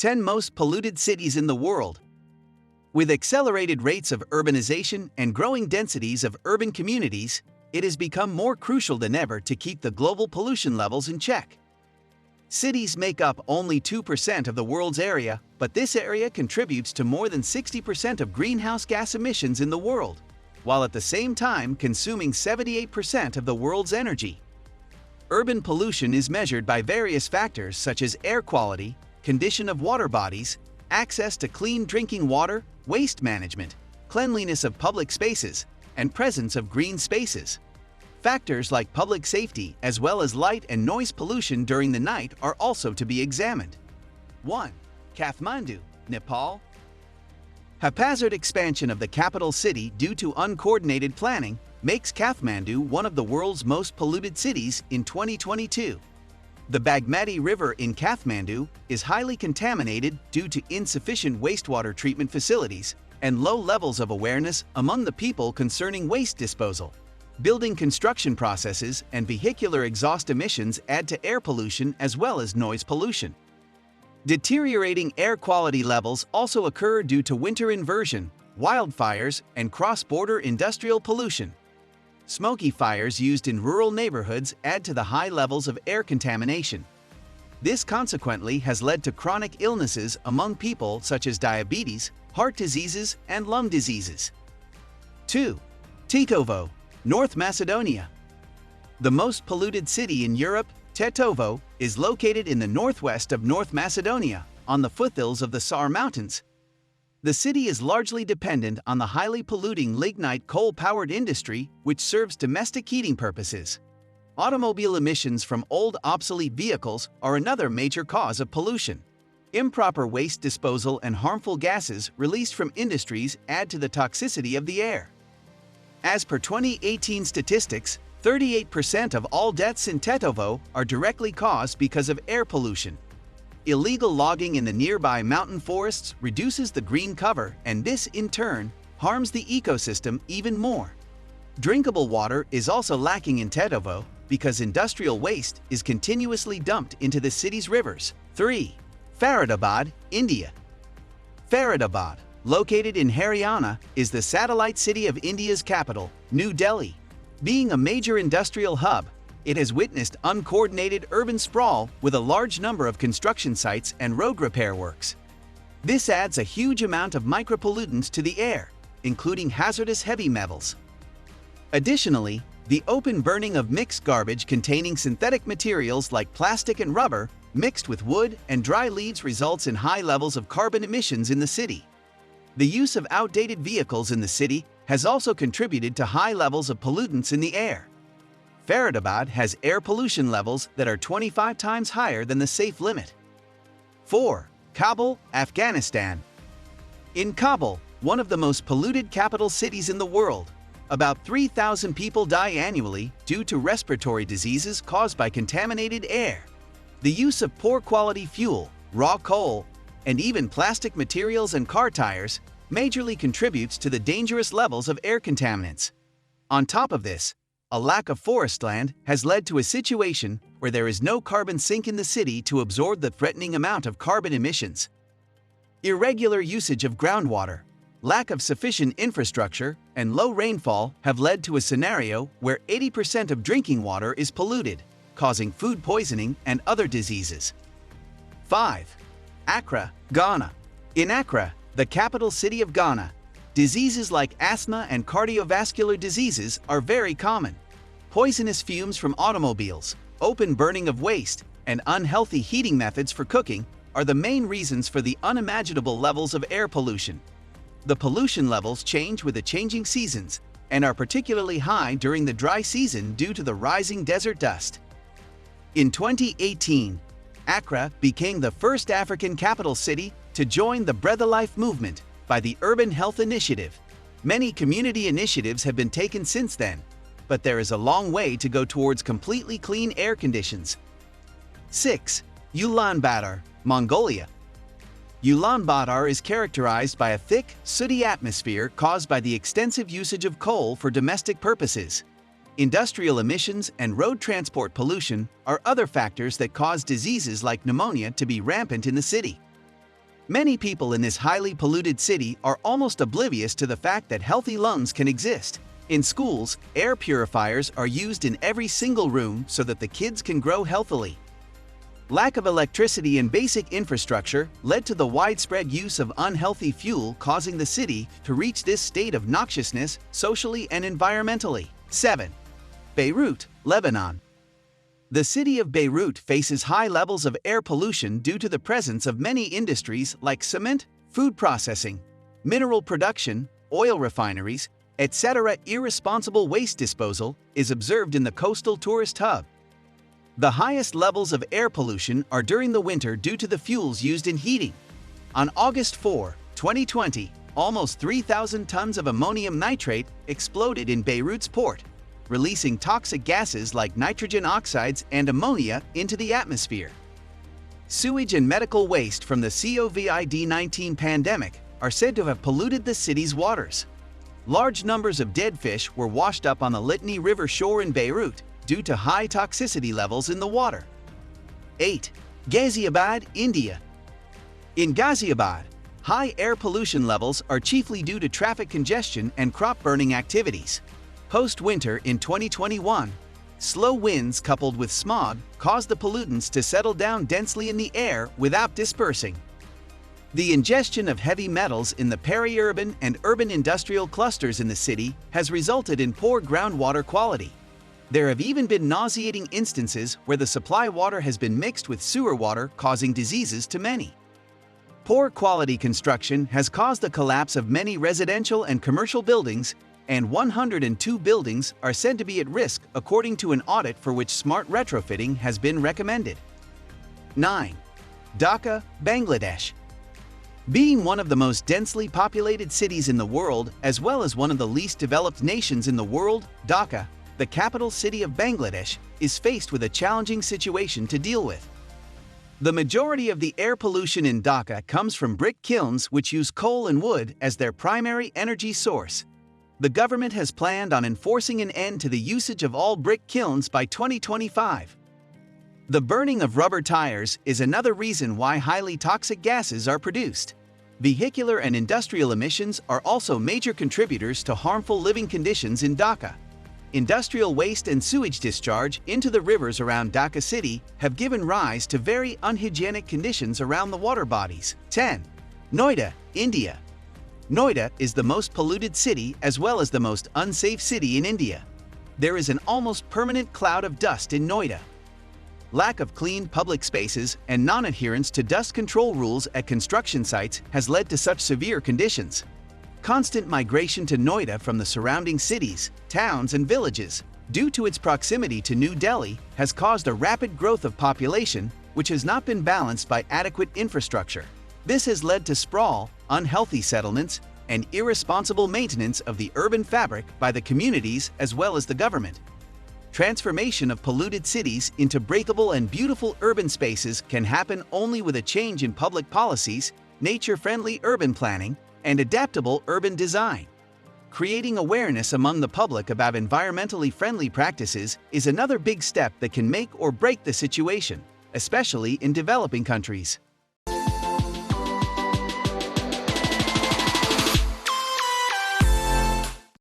10 most polluted cities in the world. With accelerated rates of urbanization and growing densities of urban communities, it has become more crucial than ever to keep the global pollution levels in check. Cities make up only 2% of the world's area, but this area contributes to more than 60% of greenhouse gas emissions in the world, while at the same time consuming 78% of the world's energy. Urban pollution is measured by various factors such as air quality, condition of water bodies, access to clean drinking water, waste management, cleanliness of public spaces, and presence of green spaces. Factors like public safety as well as light and noise pollution during the night are also to be examined. 1. Kathmandu, Nepal. Haphazard expansion of the capital city due to uncoordinated planning makes Kathmandu one of the world's most polluted cities in 2022. The Bagmati River in Kathmandu is highly contaminated due to insufficient wastewater treatment facilities and low levels of awareness among the people concerning waste disposal. Building construction processes and vehicular exhaust emissions add to air pollution as well as noise pollution. Deteriorating air quality levels also occur due to winter inversion, wildfires, and cross-border industrial pollution. Smoky fires used in rural neighborhoods add to the high levels of air contamination. This consequently has led to chronic illnesses among people such as diabetes, heart diseases, and lung diseases. 2. TETOVO, North Macedonia. The most polluted city in Europe, TETOVO, is located in the northwest of North Macedonia, on the foothills of the Sar Mountains. The city is largely dependent on the highly polluting lignite coal-powered industry, which serves domestic heating purposes. Automobile emissions from old obsolete vehicles are another major cause of pollution. Improper waste disposal and harmful gases released from industries add to the toxicity of the air. As per 2018 statistics, 38% of all deaths in TETOVO are directly caused because of air pollution. Illegal logging in the nearby mountain forests reduces the green cover, and this, in turn, harms the ecosystem even more. Drinkable water is also lacking in TETOVO because industrial waste is continuously dumped into the city's rivers. 3. FARIDABAD, India. FARIDABAD, located in Haryana, is the satellite city of India's capital, New Delhi. Being a major industrial hub, it has witnessed uncoordinated urban sprawl with a large number of construction sites and road repair works. This adds a huge amount of micropollutants to the air, including hazardous heavy metals. Additionally, the open burning of mixed garbage containing synthetic materials like plastic and rubber mixed with wood and dry leaves results in high levels of carbon emissions in the city. The use of outdated vehicles in the city has also contributed to high levels of pollutants in the air. Faridabad has air pollution levels that are 25 times higher than the safe limit. 4. Kabul, Afghanistan. In Kabul, one of the most polluted capital cities in the world, about 3,000 people die annually due to respiratory diseases caused by contaminated air. The use of poor quality fuel, raw coal, and even plastic materials and car tires majorly contributes to the dangerous levels of air contaminants. On top of this, a lack of forest land has led to a situation where there is no carbon sink in the city to absorb the threatening amount of carbon emissions. Irregular usage of groundwater, lack of sufficient infrastructure, and low rainfall have led to a scenario where 80% of drinking water is polluted, causing food poisoning and other diseases. 5. Accra, Ghana. In Accra, the capital city of Ghana, diseases like asthma and cardiovascular diseases are very common. Poisonous fumes from automobiles, open burning of waste, and unhealthy heating methods for cooking are the main reasons for the unimaginable levels of air pollution. The pollution levels change with the changing seasons and are particularly high during the dry season due to the rising desert dust. In 2018, Accra became the first African capital city to join the Breathe of Life movement by the Urban Health Initiative. Many community initiatives have been taken since then, but there is a long way to go towards completely clean air conditions. 6. ULAANBAATAR, Mongolia. Ulaanbaatar is characterized by a thick, sooty atmosphere caused by the extensive usage of coal for domestic purposes. Industrial emissions and road transport pollution are other factors that cause diseases like pneumonia to be rampant in the city. Many people in this highly polluted city are almost oblivious to the fact that healthy lungs can exist. In schools, air purifiers are used in every single room so that the kids can grow healthily. Lack of electricity and basic infrastructure led to the widespread use of unhealthy fuel, causing the city to reach this state of noxiousness socially and environmentally. 7. Beirut, Lebanon. The city of Beirut faces high levels of air pollution due to the presence of many industries like cement, food processing, mineral production, oil refineries, etc. Irresponsible waste disposal is observed in the coastal tourist hub. The highest levels of air pollution are during the winter due to the fuels used in heating. On August 4, 2020, almost 3,000 tons of ammonium nitrate exploded in Beirut's port, releasing toxic gases like nitrogen oxides and ammonia into the atmosphere. Sewage and medical waste from the COVID-19 pandemic are said to have polluted the city's waters. Large numbers of dead fish were washed up on the Litani River shore in Beirut due to high toxicity levels in the water. 8. GHAZIABAD, India. In GHAZIABAD, high air pollution levels are chiefly due to traffic congestion and crop burning activities. Post-winter in 2021, slow winds coupled with smog caused the pollutants to settle down densely in the air without dispersing. The ingestion of heavy metals in the peri-urban and urban industrial clusters in the city has resulted in poor groundwater quality. There have even been nauseating instances where the supply water has been mixed with sewer water, causing diseases to many. Poor quality construction has caused the collapse of many residential and commercial buildings, and 102 buildings are said to be at risk according to an audit for which smart retrofitting has been recommended. 9. Dhaka, Bangladesh. Being one of the most densely populated cities in the world, as well as one of the least developed nations in the world, Dhaka, the capital city of Bangladesh, is faced with a challenging situation to deal with. The majority of the air pollution in Dhaka comes from brick kilns which use coal and wood as their primary energy source. The government has planned on enforcing an end to the usage of all brick kilns by 2025. The burning of rubber tires is another reason why highly toxic gases are produced. Vehicular and industrial emissions are also major contributors to harmful living conditions in Dhaka. Industrial waste and sewage discharge into the rivers around Dhaka city have given rise to very unhygienic conditions around the water bodies. 10. NOIDA, India. NOIDA is the most polluted city as well as the most unsafe city in India. There is an almost permanent cloud of dust in NOIDA. Lack of clean public spaces and non-adherence to dust control rules at construction sites has led to such severe conditions. Constant migration to NOIDA from the surrounding cities, towns, and villages, due to its proximity to New Delhi, has caused a rapid growth of population which has not been balanced by adequate infrastructure. This has led to sprawl, unhealthy settlements, and irresponsible maintenance of the urban fabric by the communities as well as the government. Transformation of polluted cities into breathable and beautiful urban spaces can happen only with a change in public policies, nature-friendly urban planning, and adaptable urban design. Creating awareness among the public about environmentally friendly practices is another big step that can make or break the situation, especially in developing countries.